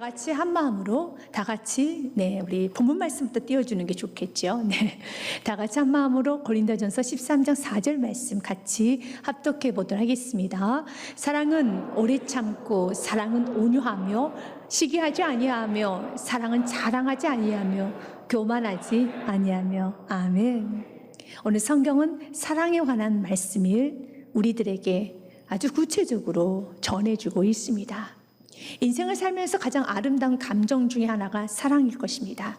같이 한 마음으로 다 같이 우리 본문 말씀부터 띄워주는 게 좋겠죠. 다 같이 한 마음으로 고린도전서 13장 4절 말씀 같이 합독해 보도록 하겠습니다. 사랑은 오래 참고 사랑은 온유하며 시기하지 아니하며 사랑은 자랑하지 아니하며 교만하지 아니하며. 아멘. 오늘 성경은 사랑에 관한 말씀을 우리들에게 아주 구체적으로 전해주고 있습니다. 인생을 살면서 가장 아름다운 감정 중에 하나가 사랑일 것입니다.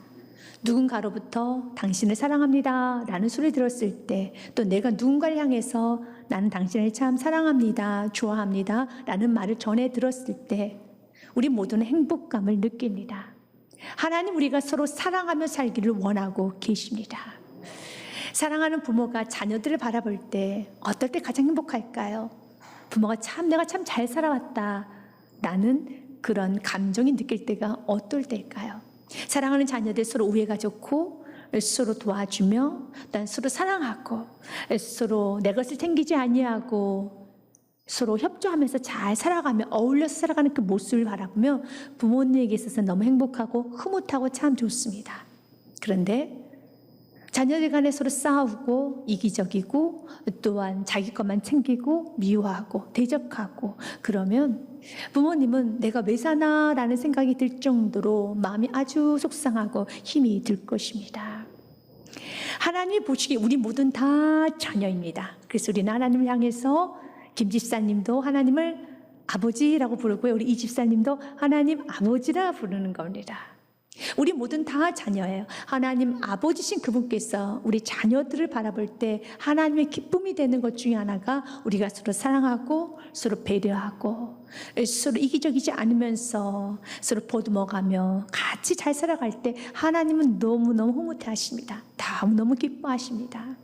누군가로부터 당신을 사랑합니다 라는 소리 들었을 때, 또 내가 누군가를 향해서 나는 당신을 참 사랑합니다, 좋아합니다 라는 말을 전해 들었을 때 우리 모두는 행복감을 느낍니다. 하나님, 우리가 서로 사랑하며 살기를 원하고 계십니다. 사랑하는 부모가 자녀들을 바라볼 때 어떨 때 가장 행복할까요? 부모가 내가 참 잘 살아왔다 라는 그런 감정이 느낄 때가 어떨 때일까요? 사랑하는 자녀들 서로 우애가 좋고 서로 도와주며 또 서로 사랑하고 서로 내 것을 챙기지 아니하고 서로 협조하면서 잘 살아가며 어울려서 살아가는 그 모습을 바라보며 부모님에게 있어서 너무 행복하고 흐뭇하고 참 좋습니다. 그런데 자녀들 간에 서로 싸우고 이기적이고 또한 자기 것만 챙기고 미워하고 대적하고 그러면 부모님은 내가 왜 사나 라는 생각이 들 정도로 마음이 아주 속상하고 힘이 들 것입니다. 하나님이 보시기에 우리 모두는 다 자녀입니다. 그래서 우리는 하나님을 향해서 김 집사님도 하나님을 아버지라고 부르고요, 우리 이 집사님도 하나님 아버지라 부르는 겁니다. 우리 모두는 다 자녀예요. 하나님 아버지신 그분께서 우리 자녀들을 바라볼 때 하나님의 기쁨이 되는 것 중에 하나가 우리가 서로 사랑하고 서로 배려하고 서로 이기적이지 않으면서 서로 보듬어가며 같이 잘 살아갈 때 하나님은 너무너무 흐뭇해 하십니다. 너무너무 기뻐하십니다.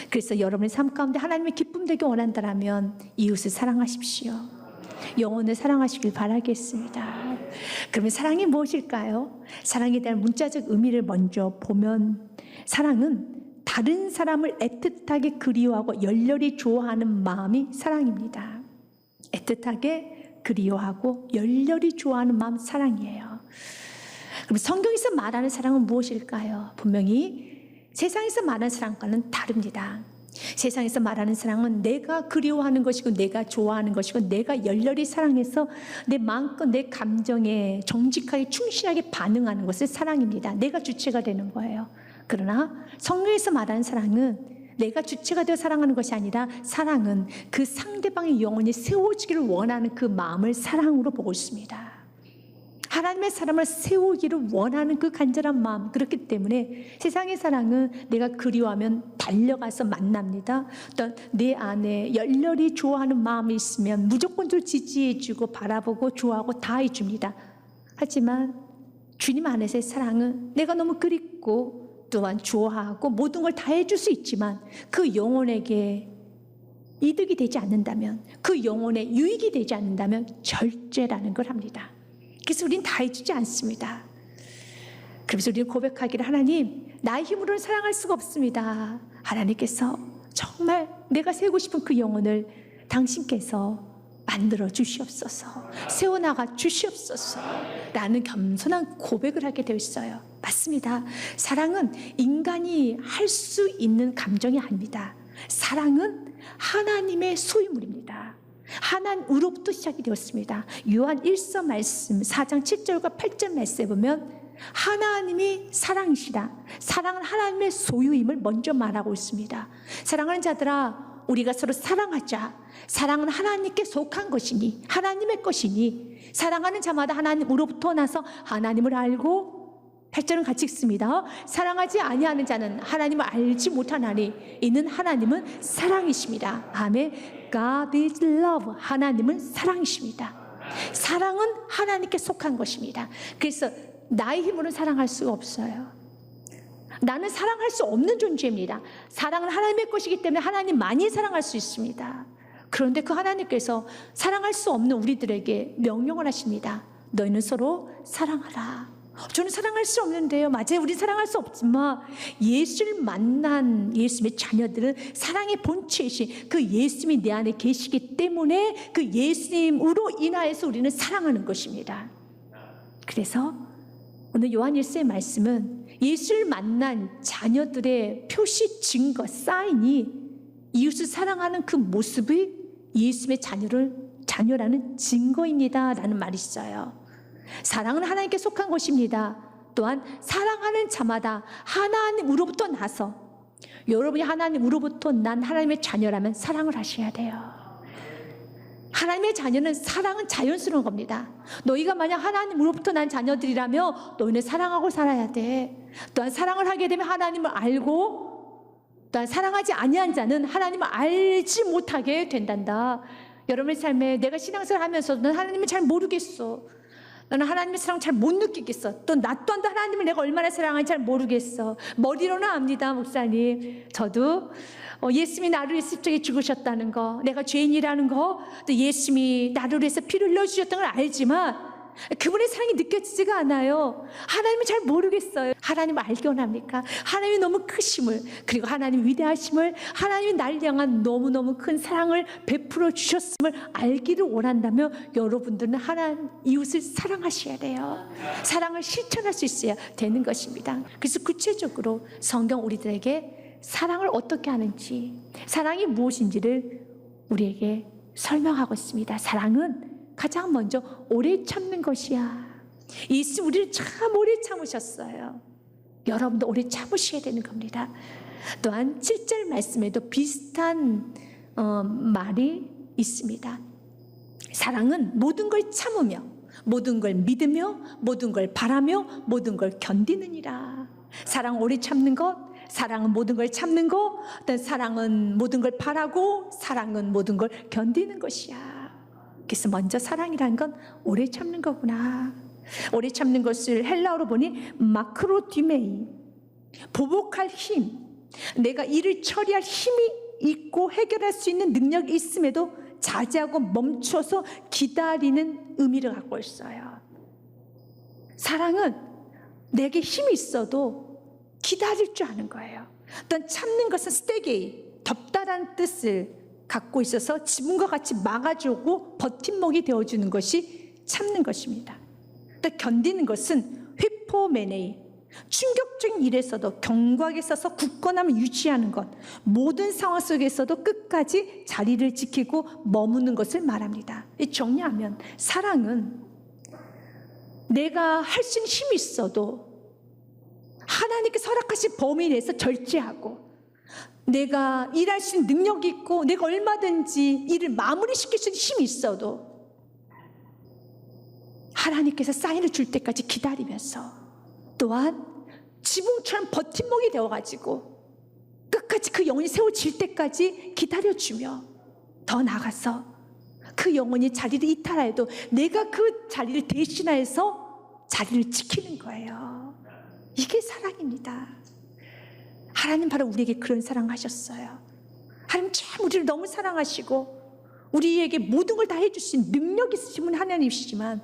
그래서 여러분의 삶 가운데 하나님의 기쁨 되기 원한다면 이웃을 사랑하십시오. 영혼을 사랑하시길 바라겠습니다. 그러면 사랑이 무엇일까요? 사랑에 대한 문자적 의미를 먼저 보면, 사랑은 다른 사람을 애틋하게 그리워하고 열렬히 좋아하는 마음이 사랑입니다. 애틋하게 그리워하고 열렬히 좋아하는 마음, 사랑이에요. 그럼 성경에서 말하는 사랑은 무엇일까요? 분명히 세상에서 말하는 사랑과는 다릅니다. 세상에서 말하는 사랑은 내가 그리워하는 것이고 내가 좋아하는 것이고 내가 열렬히 사랑해서 내 마음껏 내 감정에 정직하게 충실하게 반응하는 것을 사랑입니다. 내가 주체가 되는 거예요. 그러나 성경에서 말하는 사랑은 내가 주체가 되어 사랑하는 것이 아니라, 사랑은 그 상대방의 영혼이 세워지기를 원하는 그 마음을 사랑으로 보고 있습니다. 하나님의 사람을 세우기를 원하는 그 간절한 마음, 그렇기 때문에 세상의 사랑은 내가 그리워하면 달려가서 만납니다. 또 내 안에 열렬히 좋아하는 마음이 있으면 무조건적으로 지지해주고 바라보고 좋아하고 다 해줍니다. 하지만 주님 안에서의 사랑은 내가 너무 그립고 또한 좋아하고 모든 걸 다 해줄 수 있지만 그 영혼에게 이득이 되지 않는다면, 그 영혼에 유익이 되지 않는다면 절제라는 걸 합니다. 그래서 우리는 다 해주지 않습니다. 그래서 우리는 고백하기를, 하나님, 나의 힘으로는 사랑할 수가 없습니다. 하나님께서 정말 내가 세우고 싶은 그 영혼을 당신께서 만들어 주시옵소서, 세워나가 주시옵소서 라는 겸손한 고백을 하게 되어 있어요. 맞습니다. 사랑은 인간이 할 수 있는 감정이 아닙니다. 사랑은 하나님의 소유물입니다. 하나님으로부터 시작이 되었습니다. 요한 1서 말씀 4장 7절과 8절 말씀에 보면 하나님이 사랑이시다, 사랑은 하나님의 소유임을 먼저 말하고 있습니다. 사랑하는 자들아, 우리가 서로 사랑하자. 사랑은 하나님께 속한 것이니, 하나님의 것이니, 사랑하는 자마다 하나님으로부터 나서 하나님을 알고, 8절은 같이 읽습니다. 사랑하지 아니하는 자는 하나님을 알지 못하나니 이는 하나님은 사랑이십니다. 아멘. God is love. 하나님은 사랑이십니다. 사랑은 하나님께 속한 것입니다. 그래서 나의 힘으로는 사랑할 수가 없어요. 나는 사랑할 수 없는 존재입니다. 사랑은 하나님의 것이기 때문에 하나님만이 사랑할 수 있습니다. 그런데 그 하나님께서 사랑할 수 없는 우리들에게 명령을 하십니다. 너희는 서로 사랑하라. 저는 사랑할 수 없는데요. 맞아요, 우리 사랑할 수 없지만 예수를 만난 예수님의 자녀들은 사랑의 본체이신 그 예수님이 내 안에 계시기 때문에 그 예수님으로 인하여서 우리는 사랑하는 것입니다. 그래서 오늘 요한일서의 말씀은 예수를 만난 자녀들의 표시, 증거, 사인이 이웃을 사랑하는 그 모습이 예수의 자녀라는 증거입니다 라는 말이 있어요. 사랑은 하나님께 속한 것입니다. 또한 사랑하는 자마다 하나님으로부터 나서, 여러분이 하나님으로부터 난 하나님의 자녀라면 사랑을 하셔야 돼요. 하나님의 자녀는 사랑은 자연스러운 겁니다. 너희가 만약 하나님으로부터 난 자녀들이라면 너희는 사랑하고 살아야 돼. 또한 사랑을 하게 되면 하나님을 알고, 또한 사랑하지 아니한 자는 하나님을 알지 못하게 된단다. 여러분의 삶에 내가 신앙생활 하면서도 난 하나님을 잘 모르겠어. 나는 하나님의 사랑 잘 못 느끼겠어. 또 나 또한 하나님을 내가 얼마나 사랑하는지 잘 모르겠어. 머리로는 압니다, 목사님. 저도 예수님이 나를 위해 십자가에 죽으셨다는 거, 내가 죄인이라는 거, 또 예수님이 나를 위해서 피를 흘려주셨다는 걸 알지만 그분의 사랑이 느껴지지가 않아요. 하나님을 잘 모르겠어요. 하나님을 알기 원합니까? 하나님이 너무 크심을, 그리고 하나님 위대하심을, 하나님이 나를 향한 너무너무 큰 사랑을 베풀어 주셨음을 알기를 원한다면 여러분들은 하나님 이웃을 사랑하셔야 돼요. 사랑을 실천할 수 있어야 되는 것입니다. 그래서 구체적으로 성경 우리들에게 사랑을 어떻게 하는지, 사랑이 무엇인지를 우리에게 설명하고 있습니다. 사랑은 가장 먼저 오래 참는 것이야. 예수 우리를 참 오래 참으셨어요. 여러분도 오래 참으셔야 되는 겁니다. 또한 7절 말씀에도 비슷한 말이 있습니다. 사랑은 모든 걸 참으며, 모든 걸 믿으며, 모든 걸 바라며, 모든 걸 견디느니라. 사랑 오래 참는 것, 사랑은 모든 걸 참는 것, 어떤 사랑은 모든 걸 바라고, 사랑은 모든 걸 견디는 것이야. 그래서 먼저 사랑이라는 건 오래 참는 거구나. 오래 참는 것을 헬라어로 보니 마크로디메이, 보복할 힘, 내가 일을 처리할 힘이 있고 해결할 수 있는 능력이 있음에도 자제하고 멈춰서 기다리는 의미를 갖고 있어요. 사랑은 내게 힘이 있어도 기다릴 줄 아는 거예요. 또 참는 것은 스테게이, 덮다라는 뜻을 갖고 있어서 지붕과 같이 막아주고 버팀목이 되어주는 것이 참는 것입니다. 또 견디는 것은 휘포메네이, 충격적인 일에서도 견고하게 서서 굳건함을 유지하는 것, 모든 상황 속에서도 끝까지 자리를 지키고 머무는 것을 말합니다. 정리하면 사랑은 내가 할 수 있는 힘이 있어도 하나님께서 허락하신 범위 내에서 절제하고, 내가 일할 수 있는 능력이 있고 내가 얼마든지 일을 마무리시킬 수 있는 힘이 있어도 하나님께서 사인을 줄 때까지 기다리면서, 또한 지붕처럼 버팀목이 되어가지고 끝까지 그 영혼이 세워질 때까지 기다려주며, 더 나아가서 그 영혼이 자리를 이탈하여도 내가 그 자리를 대신하여서 자리를 지키는 거예요. 이게 사랑입니다. 하나님 바로 우리에게 그런 사랑하셨어요. 하나님 참 우리를 너무 사랑하시고 우리에게 모든 걸 다 해줄 수 있는 능력이 있으신 분 하나님이시지만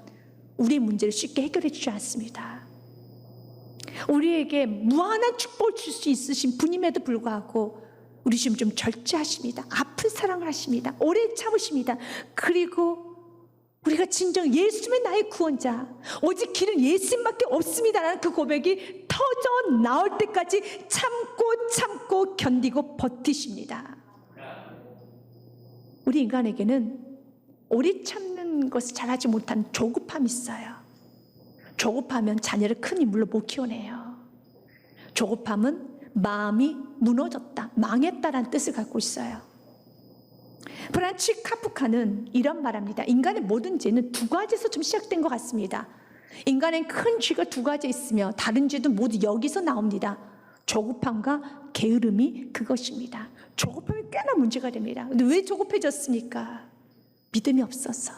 우리의 문제를 쉽게 해결해 주지 않습니다. 우리에게 무한한 축복을 줄 수 있으신 분임에도 불구하고 우리 지금 좀 절제하십니다. 아픈 사랑을 하십니다. 오래 참으십니다. 그리고 우리가 진정 예수님의 나의 구원자, 오직 길은 예수님밖에 없습니다라는 그 고백이 터져 나올 때까지 참고 견디고 버티십니다. 우리 인간에게는 오래 참는 것을 잘하지 못한 조급함이 있어요. 조급하면 자녀를 큰 인물로 못 키워내요. 조급함은 마음이 무너졌다, 망했다라는 뜻을 갖고 있어요. 프란츠 카프카는 이런 말합니다. 인간의 모든 죄는 두 가지에서 좀 시작된 것 같습니다. 인간의 큰 죄가 두 가지 있으며 다른 죄도 모두 여기서 나옵니다. 조급함과 게으름이 그것입니다. 조급함이 꽤나 문제가 됩니다. 근데 왜 조급해졌습니까? 믿음이 없어서,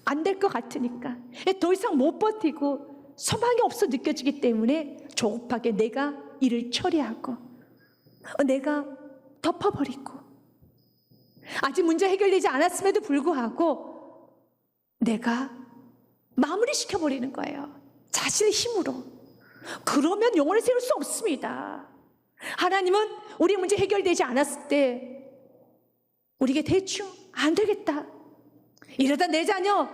안 될 것 같으니까, 더 이상 못 버티고 소망이 없어 느껴지기 때문에 조급하게 내가 일을 처리하고 내가 덮어버리고, 아직 문제 해결되지 않았음에도 불구하고 내가 마무리 시켜버리는 거예요. 자신의 힘으로. 그러면 영혼을 세울 수 없습니다. 하나님은 우리 문제 해결되지 않았을 때 우리에게 대충 안 되겠다, 이러다 내 자녀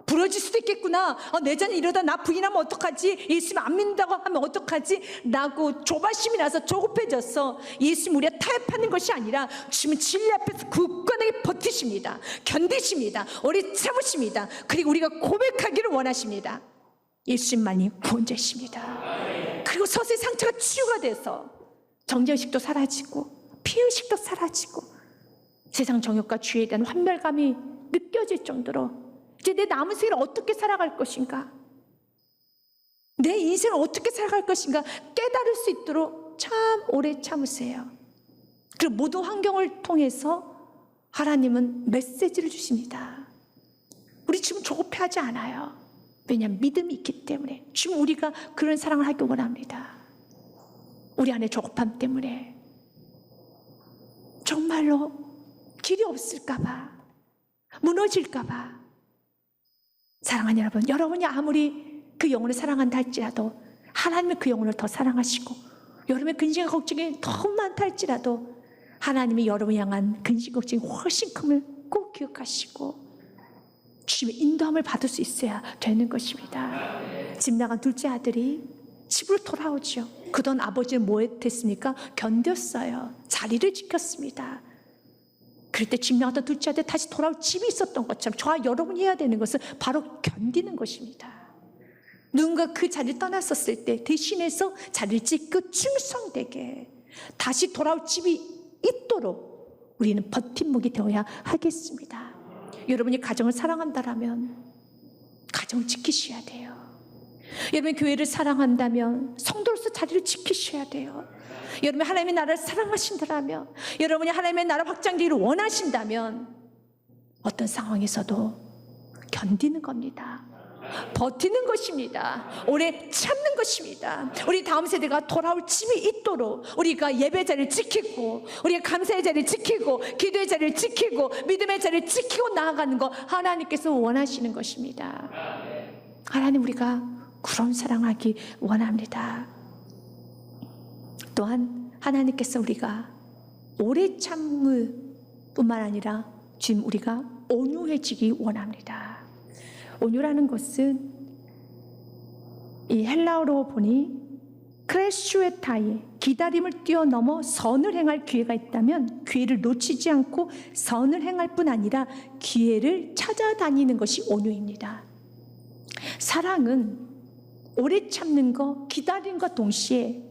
부러질 수도 있겠구나. 내 자녀 이러다 나 부인하면 어떡하지? 예수님 안 믿는다고 하면 어떡하지? 라고 조바심이 나서 조급해졌어. 예수님 우리가 타협하는 것이 아니라 주님은 진리 앞에서 굳건하게 버티십니다. 견디십니다. 오래 참으십니다. 그리고 우리가 고백하기를 원하십니다. 예수님만이 구원자십니다. 그리고 서서히 상처가 치유가 돼서 정죄의식도 사라지고 피의식도 사라지고 세상 정욕과 죄에 대한 환멸감이 느껴질 정도로 이제 내 남은 생을 어떻게 살아갈 것인가, 내 인생을 어떻게 살아갈 것인가 깨달을 수 있도록 참 오래 참으세요. 그리고 모든 환경을 통해서 하나님은 메시지를 주십니다. 우리 지금 조급해하지 않아요. 왜냐하면 믿음이 있기 때문에. 지금 우리가 그런 사랑을 하기 원합니다. 우리 안에 조급함 때문에 정말로 길이 없을까봐, 무너질까봐. 사랑하는 여러분, 여러분이 아무리 그 영혼을 사랑한다 할지라도 하나님은 그 영혼을 더 사랑하시고, 여러분의 근심과 걱정이 더 많다 할지라도 하나님이 여러분 향한 근심 걱정이 훨씬 큼을 꼭 기억하시고 주님의 인도함을 받을 수 있어야 되는 것입니다. 집 나간 둘째 아들이 집으로 돌아오죠. 그동안 아버지는 뭐 했습니까? 견뎠어요. 자리를 지켰습니다. 그럴 때 집 나갔던 둘째 아들 다시 돌아올 집이 있었던 것처럼 저와 여러분이 해야 되는 것은 바로 견디는 것입니다. 누군가 그 자리를 떠났었을 때 대신해서 자리를 지키고 충성되게 다시 돌아올 집이 있도록 우리는 버팀목이 되어야 하겠습니다. 여러분이 가정을 사랑한다면 가정을 지키셔야 돼요. 여러분이 교회를 사랑한다면 성도로서 자리를 지키셔야 돼요. 여러분이 하나님의 나라를 사랑하신다면, 여러분이 하나님의 나라 확장되기를 원하신다면 어떤 상황에서도 견디는 겁니다. 버티는 것입니다. 오래 참는 것입니다. 우리 다음 세대가 돌아올 집이 있도록 우리가 예배 자리를 지키고, 우리가 감사의 자리를 지키고, 기도의 자리를 지키고, 믿음의 자리를 지키고 나아가는 거 하나님께서 원하시는 것입니다. 하나님, 우리가 그런 사랑하기 원합니다. 또한 하나님께서 우리가 오래 참을 뿐만 아니라 지금 우리가 온유해지기 원합니다. 온유라는 것은 이 헬라어로 보니 크레슈에타이, 기다림을 뛰어넘어 선을 행할 기회가 있다면 기회를 놓치지 않고 선을 행할 뿐 아니라 기회를 찾아다니는 것이 온유입니다. 사랑은 오래 참는 것, 기다림과 동시에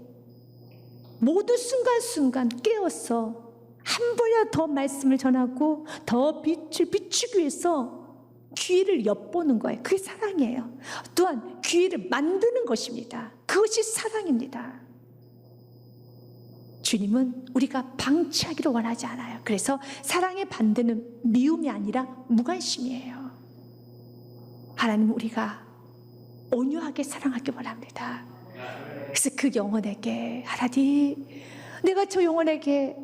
모두 순간순간 깨어서 한 번이라도 더 말씀을 전하고 더 빛을 비추기 위해서 기회를 엿보는 거예요. 그게 사랑이에요. 또한 기회를 만드는 것입니다. 그것이 사랑입니다. 주님은 우리가 방치하기를 원하지 않아요. 그래서 사랑의 반대는 미움이 아니라 무관심이에요. 하나님은 우리가 온유하게 사랑하기 원합니다. 그래서 그 영혼에게, 하나님, 내가 저 영혼에게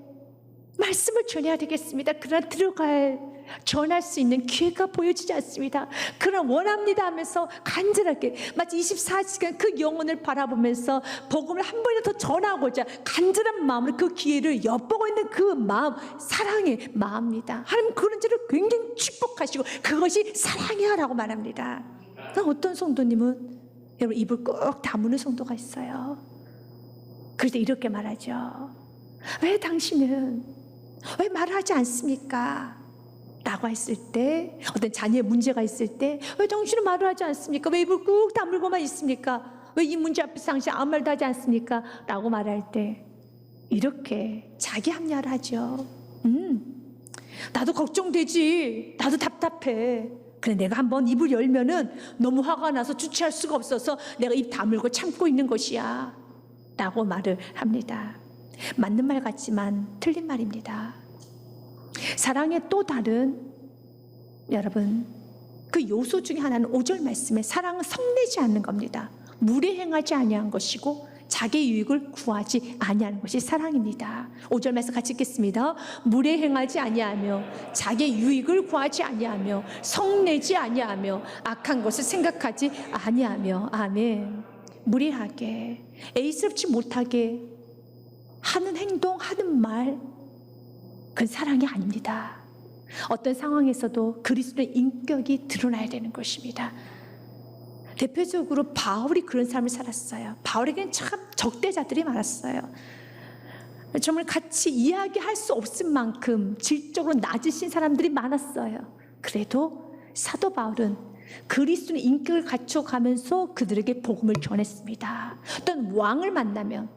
말씀을 전해야 되겠습니다. 그러나 전할 수 있는 기회가 보여지지 않습니다. 그러나 원합니다 하면서 간절하게 마치 24시간 그 영혼을 바라보면서 복음을 한 번이라도 더 전하고자 간절한 마음으로 그 기회를 엿보고 있는 그 마음, 사랑의 마음입니다. 하나님 그런 자를 굉장히 축복하시고 그것이 사랑이야 라고 말합니다. 어떤 성도님은 여러분 입을 꼭 다무는 성도가 있어요. 그럴 때 이렇게 말하죠. 왜 당신은 왜 말을 하지 않습니까? 라고 했을 때, 어떤 자녀의 문제가 있을 때 왜 당신은 말을 하지 않습니까? 왜 입을 꾹 다물고만 있습니까? 왜 이 문제 앞에서 당신 아무 말도 하지 않습니까? 라고 말할 때 이렇게 자기 합리화를 하죠. 나도 걱정되지, 나도 답답해. 그래, 내가 한번 입을 열면은 너무 화가 나서 주체할 수가 없어서 내가 입 다물고 참고 있는 것이야 라고 말을 합니다. 맞는 말 같지만 틀린 말입니다. 사랑의 또 다른, 여러분, 그 요소 중에 하나는 5절 말씀에 사랑은 성내지 않는 겁니다. 물에 행하지 아니한 것이고 자기 유익을 구하지 아니하는 것이 사랑입니다. 5절 말씀 같이 읽겠습니다. 물에 행하지 아니하며 자기 유익을 구하지 아니하며 성내지 아니하며 악한 것을 생각하지 아니하며. 아멘. 무례하게, 애스럽지 못하게 하는 행동, 하는 말, 그건 사랑이 아닙니다. 어떤 상황에서도 그리스도의 인격이 드러나야 되는 것입니다. 대표적으로 바울이 그런 삶을 살았어요. 바울에게는 참 적대자들이 많았어요. 정말 같이 이야기할 수 없을 만큼 질적으로 낮으신 사람들이 많았어요. 그래도 사도 바울은 그리스도의 인격을 갖춰가면서 그들에게 복음을 전했습니다. 어떤 왕을 만나면,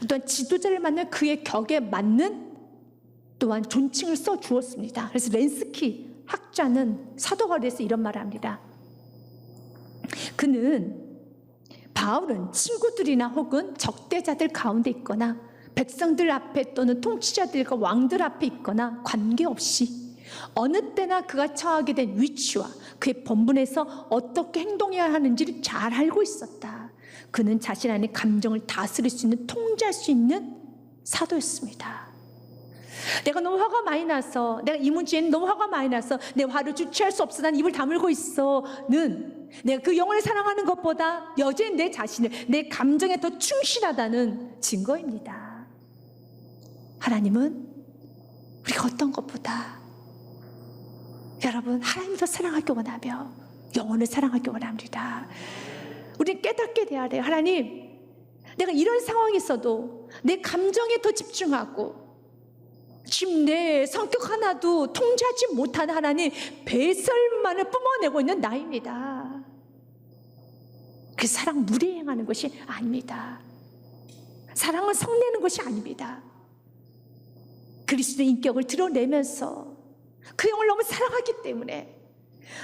어떤 지도자를 만나면 그의 격에 맞는 또한 존칭을 써주었습니다. 그래서 렌스키 학자는 사도 바울에서 이런 말을 합니다. 바울은 친구들이나 혹은 적대자들 가운데 있거나 백성들 앞에 또는 통치자들과 왕들 앞에 있거나 관계없이 어느 때나 그가 처하게 된 위치와 그의 본분에서 어떻게 행동해야 하는지를 잘 알고 있었다. 그는 자신 안의 감정을 다스릴 수 있는, 통제할 수 있는 사도였습니다. 내가 너무 화가 많이 나서, 내가 이 문제에는 너무 화가 많이 나서 내 화를 주체할 수 없어 난 입을 다물고 있어는 내가 그 영혼을 사랑하는 것보다 여전히 내 자신을, 내 감정에 더 충실하다는 증거입니다. 하나님은 우리가 어떤 것보다 여러분 하나님을 더 사랑하기 원하며 영혼을 사랑하기 원합니다. 우리는 깨닫게 돼야 돼요. 하나님, 내가 이런 상황에서도 내 감정에 더 집중하고 지금 내 성격 하나도 통제하지 못하는 하나님 배설만을 뿜어내고 있는 나입니다. 그 사랑 무례 행하는 것이 아닙니다. 사랑은 성내는 것이 아닙니다. 그리스도의 인격을 드러내면서 그 영혼을 너무 사랑하기 때문에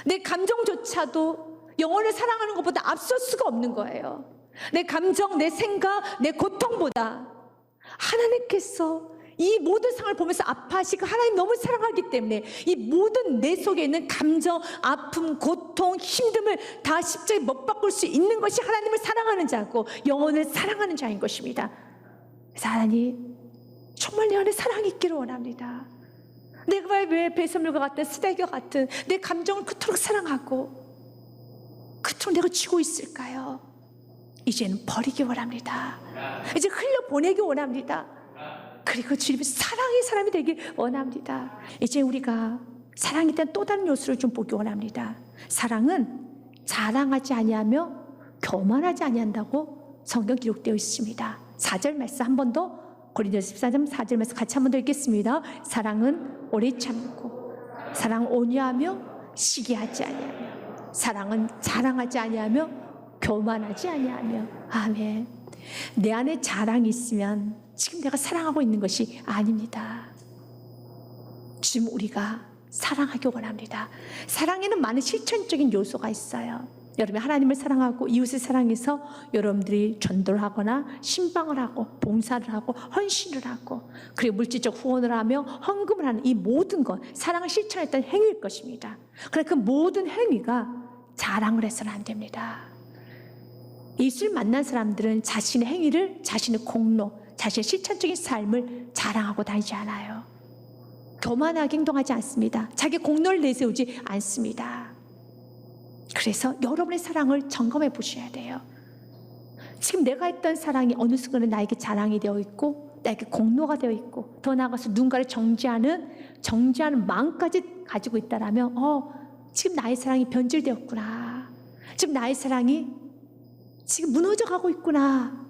내 감정조차도 영혼을 사랑하는 것보다 앞설 수가 없는 거예요. 내 감정, 내 생각, 내 고통보다 하나님께서 이 모든 상을 보면서 아파하시고 하나님 너무 사랑하기 때문에 이 모든 내 속에 있는 감정, 아픔, 고통, 힘듦을 다 십자가에 못 바꿀 수 있는 것이 하나님을 사랑하는 자고 영혼을 사랑하는 자인 것입니다. 그래서 하나님 정말 내 안에 사랑이 있기를 원합니다. 내가 왜 배설물과 같은 쓰레기와 같은 내 감정을 그토록 사랑하고 그토록 내가 쥐고 있을까요? 이제는 버리기 원합니다. 이제 흘려보내기 원합니다. 그리고 주님의 사랑의 사람이 되길 원합니다. 이제 우리가 사랑에 대한 또 다른 요소를 좀 보기 원합니다. 사랑은 자랑하지 아니하며 교만하지 아니한다고 성경 기록되어 있습니다. 4절 말씀 한 번 더, 고린도서 14장 4절 말씀 같이 한 번 더 읽겠습니다. 사랑은 오래 참고, 사랑은 온유하며 시기하지 아니하며, 사랑은 자랑하지 아니하며 교만하지 아니하며. 아멘. 내 안에 자랑이 있으면 지금 내가 사랑하고 있는 것이 아닙니다. 지금 우리가 사랑하기 원합니다. 사랑에는 많은 실천적인 요소가 있어요. 여러분이 하나님을 사랑하고 이웃을 사랑해서 여러분들이 전도를 하거나 신방을 하고 봉사를 하고 헌신을 하고 그리고 물질적 후원을 하며 헌금을 하는 이 모든 것, 사랑을 실천했던 행위일 것입니다. 그러나 그 모든 행위가 자랑을 해서는 안 됩니다. 예수를 만난 사람들은 자신의 행위를, 자신의 공로, 자신의 실천적인 삶을 자랑하고 다니지 않아요. 교만하게 행동하지 않습니다. 자기 공로를 내세우지 않습니다. 그래서 여러분의 사랑을 점검해 보셔야 돼요. 지금 내가 했던 사랑이 어느 순간에 나에게 자랑이 되어 있고 나에게 공로가 되어 있고 더 나아가서 누군가를 정죄하는 마음까지 가지고 있다라면 지금 나의 사랑이 변질되었구나. 지금 나의 사랑이 지금 무너져가고 있구나.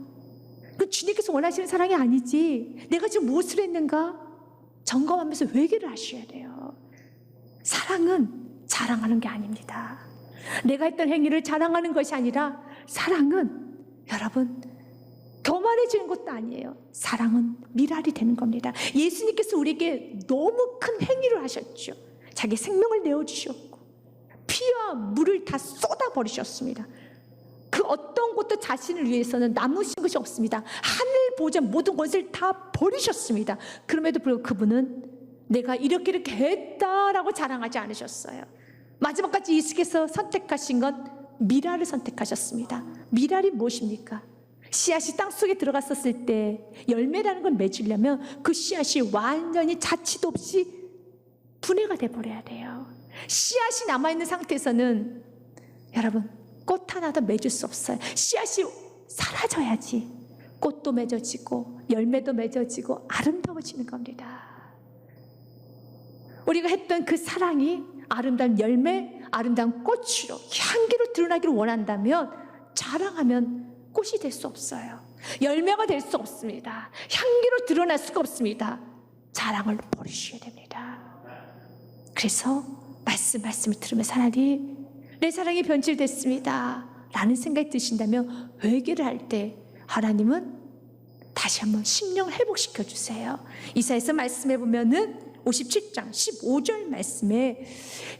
그 주님께서 원하시는 사랑이 아니지. 내가 지금 무엇을 했는가 점검하면서 회개를 하셔야 돼요. 사랑은 자랑하는 게 아닙니다. 내가 했던 행위를 자랑하는 것이 아니라 사랑은 여러분 교만해지는 것도 아니에요. 사랑은 미랄이 되는 겁니다. 예수님께서 우리에게 너무 큰 행위를 하셨죠. 자기 생명을 내어주셨고 피와 물을 다 쏟아버리셨습니다. 그 어떤 것도 자신을 위해서는 남으신 것이 없습니다. 하늘 보전 모든 것을 다 버리셨습니다. 그럼에도 불구하고 그분은 내가 이렇게 했다라고 자랑하지 않으셨어요. 마지막까지 예수께서 선택하신 건 미랄을 선택하셨습니다. 미랄이 무엇입니까? 씨앗이 땅속에 들어갔었을 때 열매라는 걸 맺으려면 그 씨앗이 완전히 자취도 없이 분해가 돼버려야 돼요. 씨앗이 남아있는 상태에서는 여러분 꽃 하나도 맺을 수 없어요. 씨앗이 사라져야지 꽃도 맺어지고 열매도 맺어지고 아름다워지는 겁니다. 우리가 했던 그 사랑이 아름다운 열매, 아름다운 꽃으로 향기로 드러나기를 원한다면 자랑하면 꽃이 될 수 없어요. 열매가 될 수 없습니다. 향기로 드러날 수가 없습니다. 자랑을 버리셔야 됩니다. 그래서 말씀을 들으면 차라리 내 사랑이 변질됐습니다 라는 생각이 드신다면 회개를 할 때 하나님은 다시 한번 심령을 회복시켜 주세요. 이사야서 말씀해 보면은 57장 15절 말씀에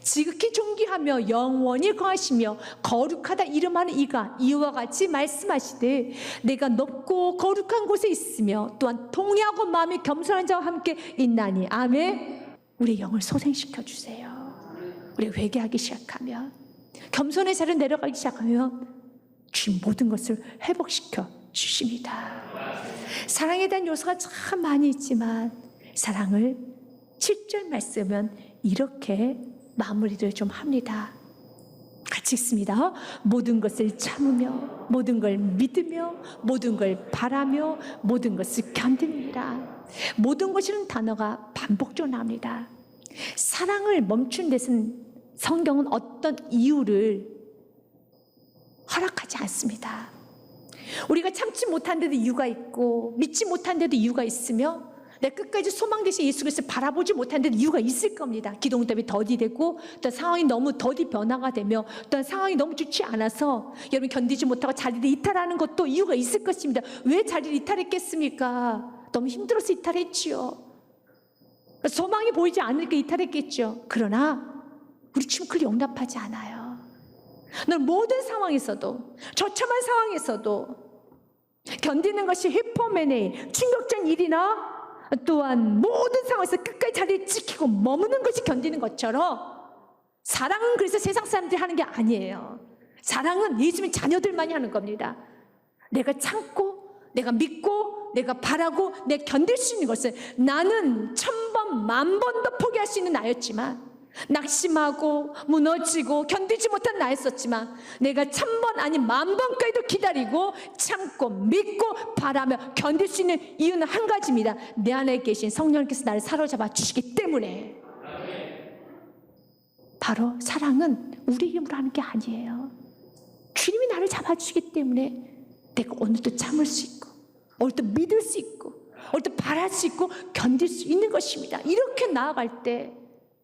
지극히 존귀하며 영원히 거하시며 거룩하다 이름하는 이가 이와 같이 말씀하시되 내가 높고 거룩한 곳에 있으며 또한 통회하고 마음이 겸손한 자와 함께 있나니. 아멘. 우리의 영을 소생시켜 주세요. 우리가 회개하기 시작하면, 겸손의 자리에 내려가기 시작하면 주님 모든 것을 회복시켜 주십니다. 사랑에 대한 요소가 참 많이 있지만 사랑을 7절 말씀은 이렇게 마무리를 좀 합니다. 같이 읽습니다. 모든 것을 참으며 모든 걸 믿으며 모든 걸 바라며 모든 것을 견딥니다. 모든 것이라는 단어가 반복적으로 나옵니다. 사랑을 멈춘 데는 성경은 어떤 이유를 허락하지 않습니다. 우리가 참지 못한 데도 이유가 있고 믿지 못한 데도 이유가 있으며 내 끝까지 소망 되신 예수 그리스도를 바라보지 못한 데도 이유가 있을 겁니다. 기도응답이 더디되고 또 상황이 너무 더디 변화가 되며 또 상황이 너무 좋지 않아서 여러분 견디지 못하고 자리를 이탈하는 것도 이유가 있을 것입니다. 왜 자리를 이탈했겠습니까? 너무 힘들어서 이탈했지요. 소망이 보이지 않으니까 이탈했겠죠. 그러나 우리 주님 그걸 용납하지 않아요. 넌 모든 상황에서도, 처참한 상황에서도 견디는 것이 히포메네 충격적인 일이나 또한 모든 상황에서 끝까지 자리를 지키고 머무는 것이 견디는 것처럼 사랑은 그래서 세상 사람들이 하는 게 아니에요. 사랑은 예수님의 자녀들만이 하는 겁니다. 내가 참고 내가 믿고 내가 바라고 내가 견딜 수 있는 것은, 나는 1000번 10,000번도 포기할 수 있는 나였지만, 낙심하고 무너지고 견디지 못한 나였었지만 내가 1000번 아니 10,000번까지도 기다리고 참고 믿고 바라며 견딜 수 있는 이유는 한 가지입니다. 내 안에 계신 성령님께서 나를 사로잡아 주시기 때문에. 바로 사랑은 우리 힘으로 하는 게 아니에요. 주님이 나를 잡아주시기 때문에 내가 오늘도 참을 수 있고 오늘도 믿을 수 있고 오늘도 바랄 수 있고 견딜 수 있는 것입니다. 이렇게 나아갈 때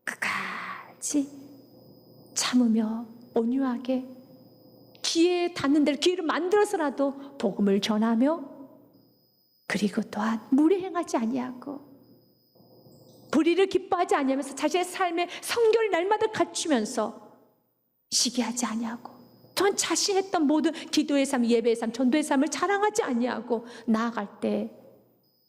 끝까지 참으며 온유하게 기회에 닿는 대로 기회를 만들어서라도 복음을 전하며, 그리고 또한 무례행하지 아니하고 불의를 기뻐하지 아니하면서 자신의 삶의 성결을 날마다 갖추면서 시기하지 아니하고, 또한 자신이 했던 모든 기도의 삶, 예배의 삶, 전도의 삶을 자랑하지 아니하고 나아갈 때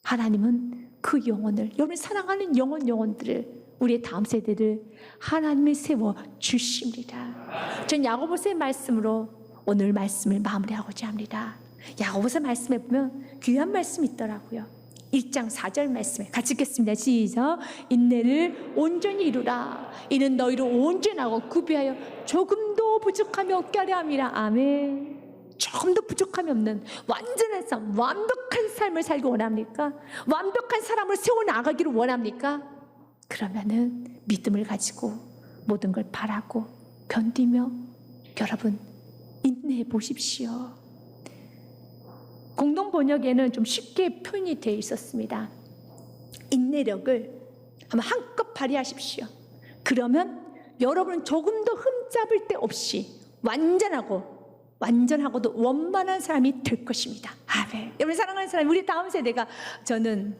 하나님은 그 영혼을, 여러분이 사랑하는 영혼들을, 우리의 다음 세대를 하나님이 세워 주십니다. 전 야고보서의 말씀으로 오늘 말씀을 마무리하고자 합니다. 야고보서 말씀에 보면 귀한 말씀이 있더라고요. 1장 4절 말씀에 같이 읽겠습니다. 시작. 인내를 온전히 이루라. 이는 너희를 온전하고 구비하여 조금도 부족함이 없게 하려 함이라. 아멘. 조금도 부족함이 없는 완전한 삶, 완벽한 삶을 살기 원합니까? 완벽한 사람을 세워나가기를 원합니까? 그러면은 믿음을 가지고 모든 걸 바라고 견디며 여러분 인내해 보십시오. 공동 번역에는 좀 쉽게 표현이 되어 있었습니다. 인내력을 한번 한껏 발휘하십시오. 그러면 여러분은 조금도 흠잡을 데 없이 완전하고도 원만한 사람이 될 것입니다. 아멘. 여러분 사랑하는 사람, 우리 다음 세대가, 저는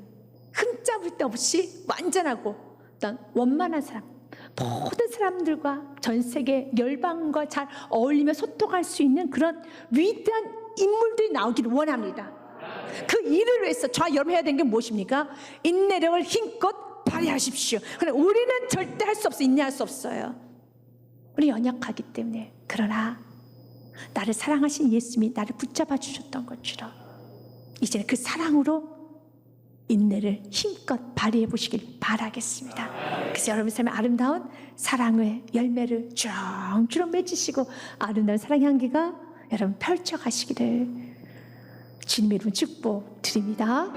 흠잡을 데 없이 완전하고 어떤 원만한 사람, 모든 사람들과 전 세계 열방과 잘 어울리며 소통할 수 있는 그런 위대한 인물들이 나오기를 원합니다. 그 일을 위해서 저와 여러분 해야 되는 게 무엇입니까? 인내력을 힘껏 발휘하십시오. 그러나 우리는 절대 할 수 없어요. 인내할 수 없어요. 우리 연약하기 때문에. 그러나 나를 사랑하신 예수님이 나를 붙잡아 주셨던 것처럼 이제는 그 사랑으로 인내를 힘껏 발휘해 보시길 바라겠습니다. 그래서 여러분 삶의 아름다운 사랑의 열매를 주렁주렁 맺으시고 아름다운 사랑 향기가 여러분 펼쳐가시기를 주님의 이름으로 축복드립니다.